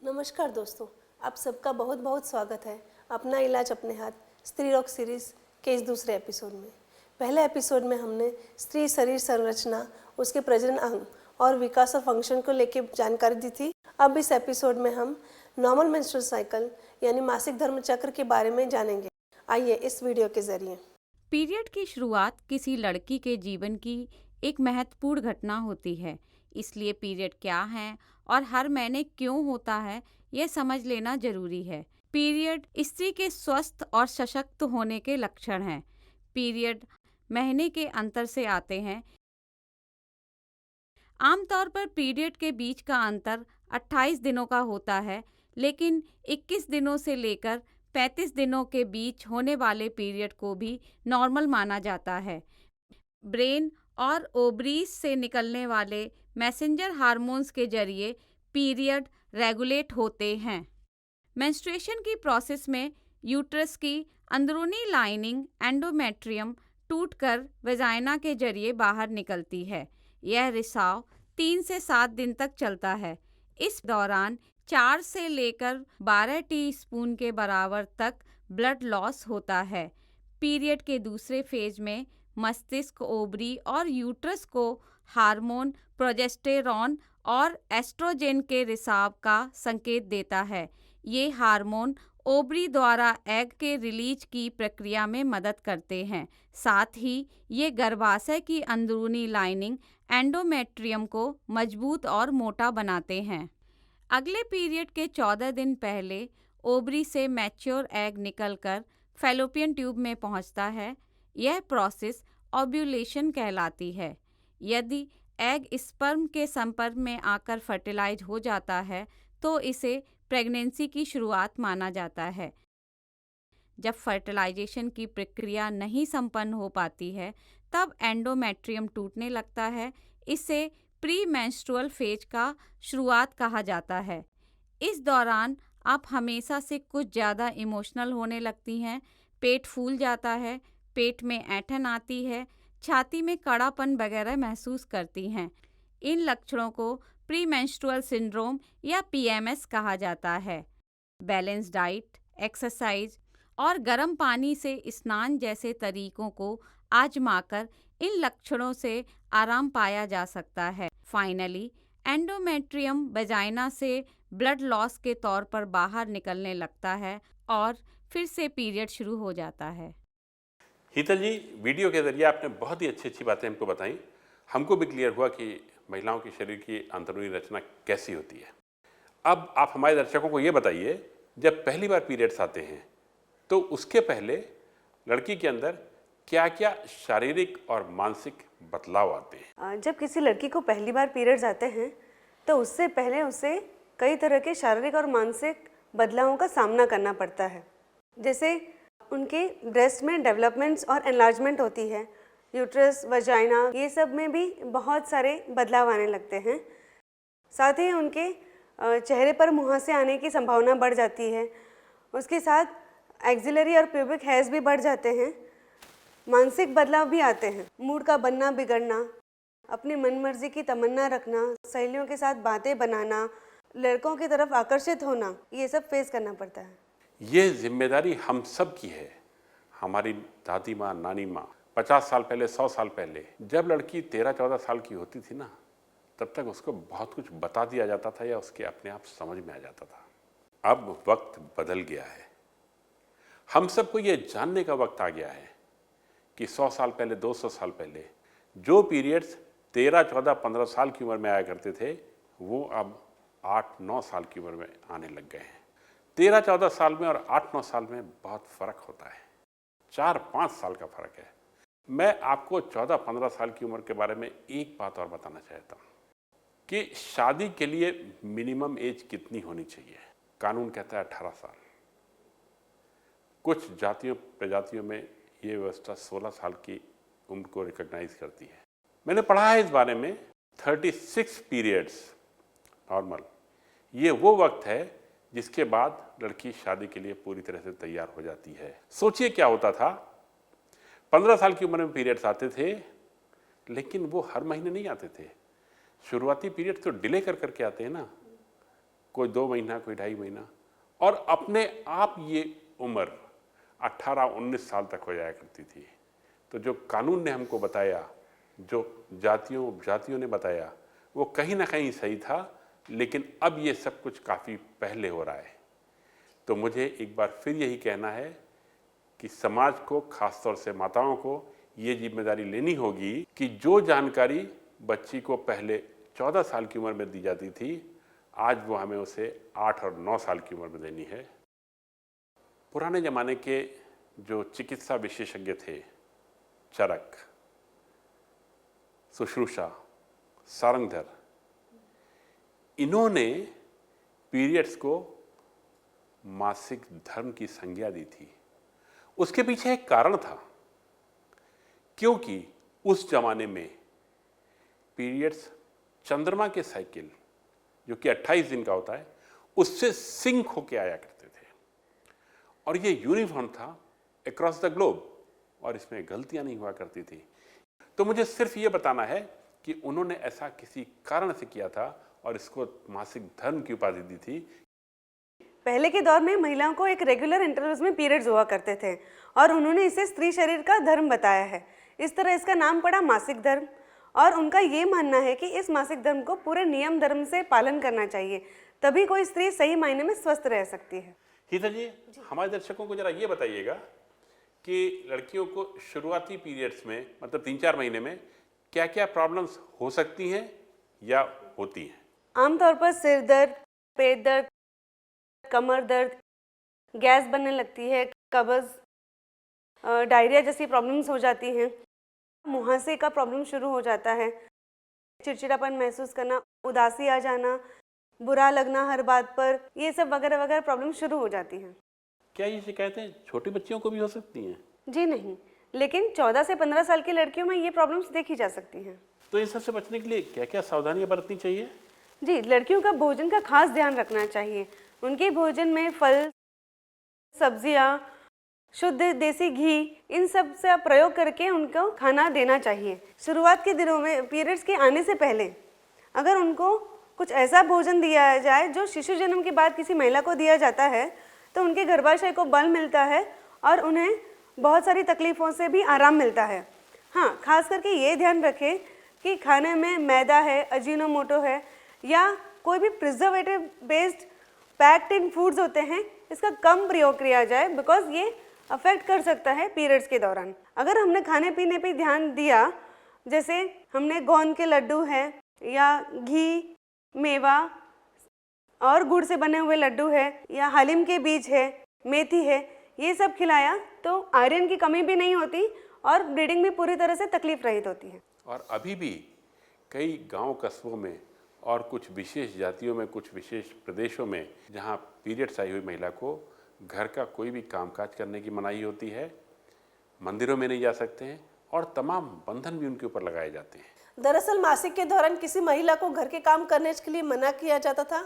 नमस्कार दोस्तों, आप सबका बहुत बहुत स्वागत है अपना इलाज अपने हाथ स्त्री रोग सीरीज़ के इस दूसरे एपिसोड में। पहले एपिसोड में हमने स्त्री शरीर संरचना, उसके प्रजनन अंग और विकास और फंक्शन को लेके जानकारी दी थी। अब इस एपिसोड में हम नॉर्मल मेंस्ट्रुअल साइकिल यानी मासिक धर्म चक्र के बारे में जानेंगे। आइए इस वीडियो के जरिए। पीरियड की शुरुआत किसी लड़की के जीवन की एक महत्वपूर्ण घटना होती है, इसलिए पीरियड क्या है और हर महीने क्यों होता है, यह समझ लेना जरूरी है। पीरियड स्त्री के स्वस्थ और सशक्त होने के लक्षण हैं। पीरियड महीने के अंतर से आते हैं। आमतौर पर पीरियड के बीच का अंतर 28 दिनों का होता है, लेकिन 21 दिनों से लेकर 35 दिनों के बीच होने वाले पीरियड को भी नॉर्मल माना जाता है। ब्रेन और ओवरीज से निकलने वाले मैसेंजर हार्मोन्स के जरिए पीरियड रेगुलेट होते हैं। मेंस्ट्रुएशन की प्रोसेस में यूट्रस की अंदरूनी लाइनिंग एंडोमेट्रियम टूटकर वेजाइना के जरिए बाहर निकलती है। यह रिसाव 3 से 7 दिन तक चलता है। इस दौरान 4 से लेकर 12 टीस्पून के बराबर तक ब्लड लॉस होता है। पीरियड के दूसरे फेज में मस्तिष्क, ओवरी और यूट्रस को हार्मोन प्रोजेस्टेरॉन और एस्ट्रोजेन के रिसाव का संकेत देता है। ये हार्मोन ओवरी द्वारा एग के रिलीज की प्रक्रिया में मदद करते हैं। साथ ही ये गर्भाशय की अंदरूनी लाइनिंग एंडोमेट्रियम को मजबूत और मोटा बनाते हैं। अगले पीरियड के 14 दिन पहले ओवरी से मैच्योर एग निकलकर फैलोपियन ट्यूब में पहुंचता है। यह प्रोसेस ओव्यूलेशन कहलाती है। यदि एग स्पर्म के संपर्क में आकर फर्टिलाइज हो जाता है तो इसे प्रेगनेंसी की शुरुआत माना जाता है। जब फर्टिलाइजेशन की प्रक्रिया नहीं संपन्न हो पाती है तब एंडोमेट्रियम टूटने लगता है। इसे प्री मेंस्ट्रुअल फेज का शुरुआत कहा जाता है। इस दौरान आप हमेशा से कुछ ज़्यादा इमोशनल होने लगती हैं। पेट फूल जाता है, पेट में ऐंठन आती है, छाती में कड़ापन वगैरह महसूस करती हैं। इन लक्षणों को प्री मेंस्ट्रुअल सिंड्रोम या पीएमएस कहा जाता है। बैलेंस डाइट, एक्सरसाइज और गर्म पानी से स्नान जैसे तरीकों को आजमाकर इन लक्षणों से आराम पाया जा सकता है। फाइनली एंडोमेट्रियम वेजाइना से ब्लड लॉस के तौर पर बाहर निकलने लगता है और फिर से पीरियड शुरू हो जाता है। हीतल जी, वीडियो के जरिए आपने बहुत ही अच्छी बातें हमको बताई। हमको भी क्लियर हुआ कि महिलाओं के शरीर की अंदरूनी रचना कैसी होती है। अब आप हमारे दर्शकों को ये बताइए, जब पहली बार पीरियड्स आते हैं तो उसके पहले लड़की के अंदर क्या क्या शारीरिक और मानसिक बदलाव आते हैं? जब किसी लड़की को पहली बार पीरियड्स आते हैं तो उससे पहले उसे कई तरह के शारीरिक और मानसिक बदलावों का सामना करना पड़ता है। जैसे उनके ब्रेस्ट में डेवलपमेंट्स और एनलार्जमेंट होती है, यूट्रस, वजाइना, ये सब में भी बहुत सारे बदलाव आने लगते हैं। साथ ही उनके चेहरे पर मुहासे आने की संभावना बढ़ जाती है। उसके साथ एक्सिलरी और प्यूबिक हेयर्स भी बढ़ जाते हैं। मानसिक बदलाव भी आते हैं, मूड का बनना बिगड़ना, अपनी मनमर्जी की तमन्ना रखना, सहेलियों के साथ बातें बनाना, लड़कों की तरफ आकर्षित होना, ये सब फेस करना पड़ता है। ये जिम्मेदारी हम सब की है। हमारी दादी माँ, नानी माँ 50 साल पहले, 100 साल पहले जब लड़की 13-14 साल की होती थी ना, तब तक उसको बहुत कुछ बता दिया जाता था या उसके अपने आप समझ में आ जाता था। अब वक्त बदल गया है। हम सबको ये जानने का वक्त आ गया है कि 100 साल पहले, 200 साल पहले जो पीरियड्स 13, 14, 15 साल की उम्र में आया करते थे वो अब 8-9 साल की उम्र में आने लग गए हैं। 13-14 साल में और 8-9 साल में बहुत फ़र्क होता है, 4-5 साल का फ़र्क है। मैं आपको 14-15 साल की उम्र के बारे में एक बात और बताना चाहता हूँ कि शादी के लिए मिनिमम एज कितनी होनी चाहिए। कानून कहता है 18 साल। कुछ जातियों प्रजातियों में ये व्यवस्था 16 साल की उम्र को रिकॉग्नाइज करती है। मैंने पढ़ा है इस बारे में 36 पीरियड्स नॉर्मल, ये वो वक्त है जिसके बाद लड़की शादी के लिए पूरी तरह से तैयार हो जाती है। सोचिए क्या होता था, 15 साल की उम्र में पीरियड्स आते थे, लेकिन वो हर महीने नहीं आते थे। शुरुआती पीरियड तो डिले कर करके आते हैं ना, कोई 2 महीना, कोई 2.5 महीना, और अपने आप ये उम्र 18-19 साल तक हो जाया करती थी। तो जो कानून ने हमको बताया, जो जातियों ने बताया, वो कहीं ना कहीं सही था, लेकिन अब ये सब कुछ काफ़ी पहले हो रहा है। तो मुझे एक बार फिर यही कहना है कि समाज को, खासतौर से माताओं को, ये जिम्मेदारी लेनी होगी कि जो जानकारी बच्ची को पहले 14 साल की उम्र में दी जाती थी, आज वो हमें उसे 8 और 9 साल की उम्र में देनी है। पुराने ज़माने के जो चिकित्सा विशेषज्ञ थे, चरक, सुश्रूषा, सारंगधर, इन्होंने पीरियड्स को मासिक धर्म की संज्ञा दी थी। उसके पीछे एक कारण था, क्योंकि उस जमाने में पीरियड्स चंद्रमा के साइकिल, जो कि 28 दिन का होता है, उससे सिंक होके आया करते थे, और ये यूनिफॉर्म था अक्रॉस द ग्लोब, और इसमें गलतियां नहीं हुआ करती थी। तो मुझे सिर्फ ये बताना है कि उन्होंने ऐसा किसी कारण से किया था और इसको मासिक धर्म की उपाधि दी थी। पहले के दौर में महिलाओं को एक रेगुलर इंटरवल्स में पीरियड्स हुआ करते थे, और उन्होंने इसे स्त्री शरीर का धर्म बताया है। इस तरह इसका नाम पड़ा मासिक धर्म, और उनका ये मानना है कि इस मासिक धर्म को पूरे नियम धर्म से पालन करना चाहिए, तभी कोई स्त्री सही मायने में स्वस्थ रह सकती है। हीता जी, हमारे दर्शकों को जरा ये बताइएगा कि लड़कियों को शुरुआती पीरियड्स में, मतलब 3-4 महीने में, क्या क्या प्रॉब्लम्स हो सकती हैं या होती हैं? आमतौर पर सिर दर्द, पेट दर्द, कमर दर्द, गैस बनने लगती है, कब्ज, डायरिया जैसी प्रॉब्लम्स हो जाती हैं, मुहासे का प्रॉब्लम शुरू हो जाता है, चिड़चिड़ापन महसूस करना, उदासी आ जाना, बुरा लगना हर बात पर, ये सब वगैरह वगैरह प्रॉब्लम शुरू हो जाती हैं। क्या ये शिकायतें छोटी बच्चियों को भी हो सकती हैं? जी नहीं, लेकिन 14 से 15 साल की लड़कियों में ये प्रॉब्लम्स देखी जा सकती हैं। तो इन सबसे बचने के लिए क्या क्या सावधानियां बरतनी चाहिए? जी, लड़कियों का भोजन का खास ध्यान रखना चाहिए। उनके भोजन में फल, सब्जियां, शुद्ध देसी घी, इन सब से प्रयोग करके उनको खाना देना चाहिए। शुरुआत के दिनों में पीरियड्स के आने से पहले अगर उनको कुछ ऐसा भोजन दिया जाए जो शिशु जन्म के बाद किसी महिला को दिया जाता है, तो उनके गर्भाशय को बल मिलता है और उन्हें बहुत सारी तकलीफ़ों से भी आराम मिलता है। हाँ, खास करके ये ध्यान रखें कि खाने में मैदा है, अजीनोमोटो है, या कोई भी preservative based packed in foods होते हैं, इसका कम प्रयोग किया जाए, बिकॉज ये अफेक्ट कर सकता है पीरियड्स के दौरान। अगर हमने खाने पीने पे ध्यान दिया, जैसे हमने गोंद के लड्डू हैं, या घी, मेवा और गुड़ से बने हुए लड्डू है, या हलीम के बीज है, मेथी है, ये सब खिलाया तो आयरन की कमी भी नहीं होती और ब्लीडिंग भी पूरी तरह से तकलीफ रहित होती है। और अभी भी कई गांव कस्बों में और कुछ विशेष जातियों में, कुछ विशेष प्रदेशों में, जहां पीरियड्स आई हुई महिला को घर का कोई भी कामकाज करने की मनाही होती है, मंदिरों में नहीं जा सकते हैं, और तमाम बंधन भी उनके ऊपर लगाए जाते हैं। दरअसल मासिक के दौरान किसी महिला को घर के काम करने के लिए मना किया जाता था,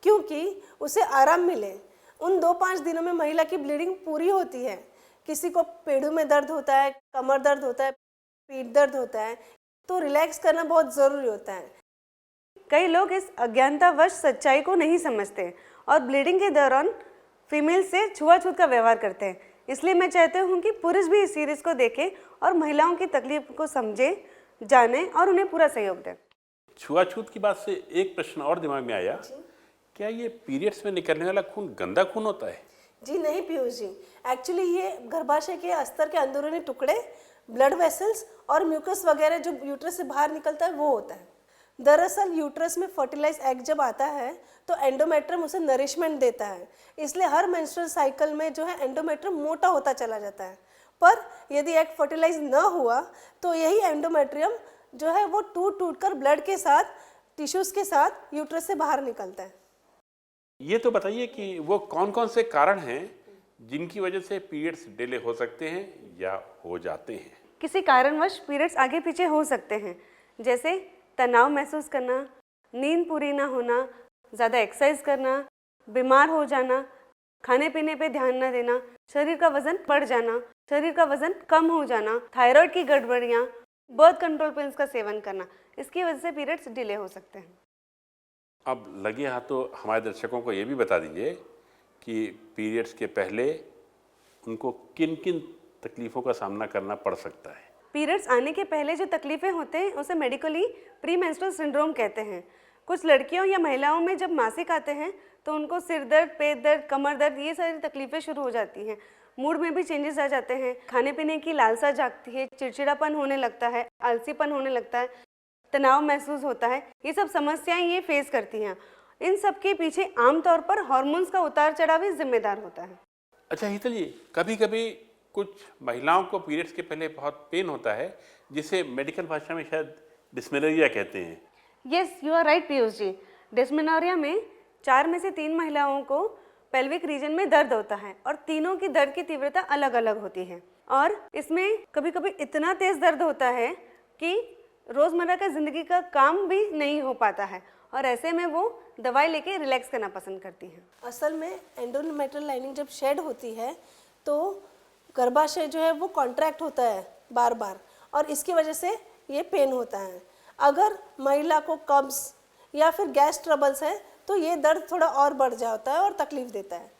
क्योंकि उसे आराम मिले। उन 2-5 दिनों में महिला की ब्लीडिंग पूरी होती है। किसी को पेड़ों में दर्द होता है, कमर दर्द होता है, पीठ दर्द होता है, तो रिलैक्स करना बहुत ज़रूरी होता है। कई लोग इस अज्ञानतावश सच्चाई को नहीं समझते और ब्लीडिंग के दौरान फीमेल से छुआछूत का व्यवहार करते हैं। इसलिए मैं चाहती हूँ कि पुरुष भी इस सीरीज़ को देखें और महिलाओं की तकलीफ को समझें, जानें और उन्हें पूरा सहयोग दें। छुआछूत की बात से एक प्रश्न और दिमाग में आया, क्या ये पीरियड्स में निकलने वाला खून गंदा खून होता है? जी नहीं पीयूष जी, एक्चुअली ये गर्भाशय के अस्तर के अंदरूनी टुकड़े, ब्लड वेसल्स और म्यूकस वगैरह जो यूट्रस से बाहर निकलता है वो होता है। दरअसल यूट्रस में फर्टिलाइज एग जब आता है तो एंडोमेट्रियम उसे नरिशमेंट देता है, इसलिए हर मेंस्ट्रुअल साइकिल में जो है एंडोमेट्रियम मोटा होता चला जाता है। पर यदि एग फर्टिलाइज न हुआ तो यही एंडोमेट्रियम जो है वो टूट कर ब्लड के साथ, टिश्यूज़ के साथ यूट्रस से बाहर निकलता है। ये तो बताइए कि वो कौन कौन से कारण हैं जिनकी वजह से पीरियड्स डिले हो सकते हैं या हो जाते हैं? किसी कारणवश पीरियड्स आगे पीछे हो सकते हैं, जैसे तनाव महसूस करना, नींद पूरी ना होना, ज़्यादा एक्सरसाइज करना, बीमार हो जाना, खाने पीने पे ध्यान न देना, शरीर का वजन बढ़ जाना, शरीर का वजन कम हो जाना, थायराइड की गड़बड़ियाँ, बर्थ कंट्रोल पिल्स का सेवन करना, इसकी वजह से पीरियड्स डिले हो सकते हैं। अब लगे हाथों हमारे दर्शकों को ये भी बता दीजिए कि पीरियड्स के पहले उनको किन किन तकलीफ़ों का सामना करना पड़ सकता है। पीरियड्स आने के पहले जो तकलीफ़ें होते हैं उसे मेडिकली प्री मेंस्ट्रुअल सिंड्रोम कहते हैं। कुछ लड़कियों या महिलाओं में जब मासिक आते हैं तो उनको सिर दर्द, पेट दर्द, कमर दर्द, ये सारी तकलीफ़ें शुरू हो जाती हैं। मूड में भी चेंजेस आ जाते हैं, खाने पीने की लालसा जागती है, चिड़चिड़ापन होने लगता है, आलसीपन होने लगता है, तनाव महसूस होता है। ये सब समस्याएं ये फेस करती हैं। इन सब के पीछे आमतौर पर हार्मोन्स का उतार चढ़ाव ही जिम्मेदार होता है। अच्छा हीतल जी, कभी कभी कुछ महिलाओं को पीरियड्स के पहले बहुत पेन होता है, जिसे मेडिकल भाषा में शायद डिस्मेनोरिया कहते हैं। Yes, you are right Piyush ji. Dysmenorrhea में 4 में से 3 महिलाओं को पेल्विक रीजन में दर्द होता है और तीनों की दर्द की तीव्रता अलग अलग होती है। और इसमें कभी कभी इतना तेज दर्द होता है कि रोज़मर्रा का ज़िंदगी का काम भी नहीं हो पाता है और ऐसे में वो दवाई लेके रिलैक्स करना पसंद करती हैं। असल में एंडोमेट्रियल लाइनिंग जब शेड होती है तो गर्भाशय जो है वो कॉन्ट्रैक्ट होता है बार बार और इसकी वजह से ये पेन होता है। अगर महिला को कब्ज या फिर गैस ट्रबल्स है तो ये दर्द थोड़ा और बढ़ जाता है और तकलीफ देता है।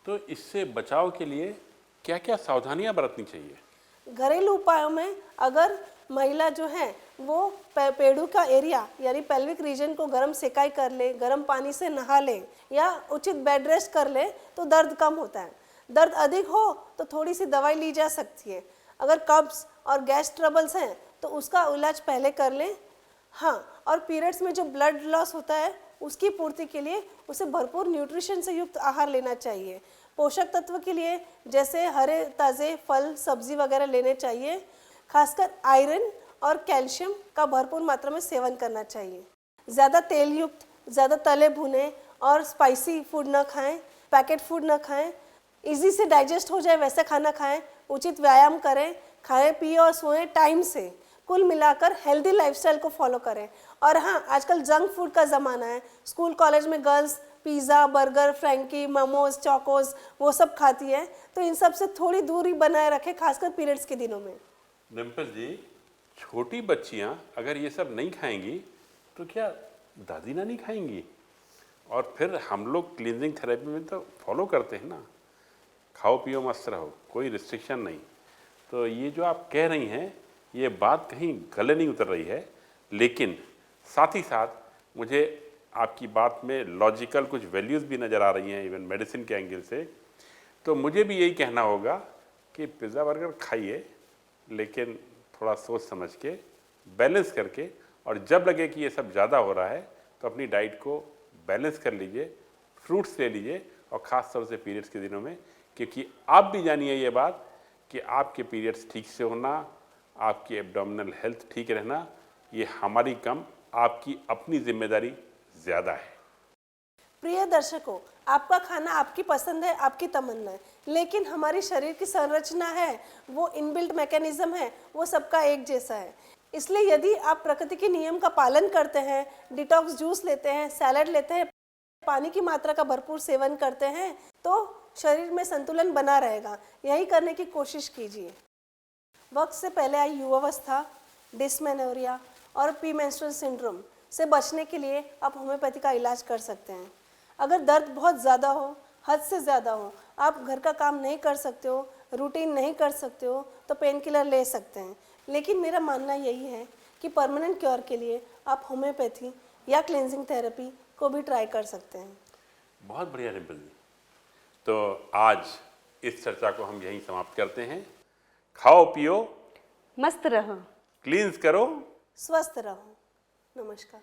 तो इससे बचाव के लिए क्या क्या सावधानियां बरतनी चाहिए? घरेलू उपायों में अगर महिला जो है वो पेड़ू का एरिया यानी पेल्विक रीजन को गर्म सेकाई कर ले, गर्म पानी से नहा ले या उचित बेड रेस्ट कर ले तो दर्द कम होता है। दर्द अधिक हो तो थोड़ी सी दवाई ली जा सकती है। अगर कब्ज और गैस ट्रबल्स हैं तो उसका इलाज पहले कर लें। हाँ, और पीरियड्स में जो ब्लड लॉस होता है उसकी पूर्ति के लिए उसे भरपूर न्यूट्रिशन से युक्त आहार लेना चाहिए। पोषक तत्व के लिए जैसे हरे ताज़े फल, सब्जी वगैरह लेने चाहिए। खासकर आयरन और कैल्शियम का भरपूर मात्रा में सेवन करना चाहिए। ज़्यादा तेल युक्त, ज़्यादा तले भुने और स्पाइसी फूड न खाएं, पैकेट फूड न खाएं, इजी से डाइजेस्ट हो जाए वैसा खाना खाएं, उचित व्यायाम करें, खाएं पिए और सोएं टाइम से। कुल मिलाकर हेल्दी लाइफस्टाइल को फॉलो करें। और हाँ, आजकल जंक फूड का ज़माना है। स्कूल कॉलेज में girls pizza, burger, frankie, momos, चौकोज वो सब खाती है, तो इन सब से थोड़ी दूरी बनाए रखें, खासकर पीरियड्स के दिनों में। डिम्पल जी, छोटी बच्चियां अगर ये सब नहीं खाएंगी तो क्या दादी नानी खाएंगी? और फिर हम लोग क्लींजिंग थेरेपी में तो फॉलो करते हैं ना, खाओ पियो मस्त रहो, कोई रिस्ट्रिक्शन नहीं। तो ये जो आप कह रही हैं ये बात कहीं गले नहीं उतर रही है, लेकिन साथ ही साथ मुझे आपकी बात में लॉजिकल कुछ वैल्यूज़ भी नज़र आ रही हैं, इवन मेडिसिन के एंगल से। तो मुझे भी यही कहना होगा कि पिज़्ज़ा बर्गर खाइए, लेकिन थोड़ा सोच समझ के, बैलेंस करके, और जब लगे कि ये सब ज़्यादा हो रहा है तो अपनी डाइट को बैलेंस कर लीजिए, फ्रूट्स ले लीजिए, और ख़ास तौर से पीरियड्स के दिनों में, क्योंकि आप भी जानिए ये बात कि आपके पीरियड्स ठीक से होना, आपकी एब्डोमिनल हेल्थ ठीक रहना, ये हमारी कम, आपकी अपनी जिम्मेदारी ज़्यादा है। प्रिय दर्शकों, आपका खाना आपकी पसंद है, आपकी तमन्ना है, लेकिन हमारी शरीर की संरचना है, वो इनबिल्ट मैकेनिज्म है, वो सबका एक जैसा है। इसलिए यदि आप प्रकृति के नियम का पालन करते हैं, डिटॉक्स जूस लेते हैं, सैलड लेते हैं, पानी की मात्रा का भरपूर सेवन करते हैं, तो शरीर में संतुलन बना रहेगा। यही करने की कोशिश कीजिए। वक्त से पहले आई युवावस्था, डिस्मेनोरिया और प्रीमेंस्ट्रुअल सिंड्रोम से बचने के लिए आप होम्योपैथी का इलाज कर सकते हैं। अगर दर्द बहुत ज़्यादा हो, हद से ज़्यादा हो, आप घर का काम नहीं कर सकते हो, रूटीन नहीं कर सकते हो, तो पेन किलर ले सकते हैं। लेकिन मेरा मानना यही है कि परमानेंट क्योर के लिए आप होम्योपैथी या क्लिनजिंग थेरेपी को भी ट्राई कर सकते हैं। बहुत बढ़िया डिम्पल जी। तो आज इस चर्चा को हम यहीं समाप्त करते हैं। खाओ पियो, मस्त रहो, क्लींस करो, स्वस्थ रहो। नमस्कार।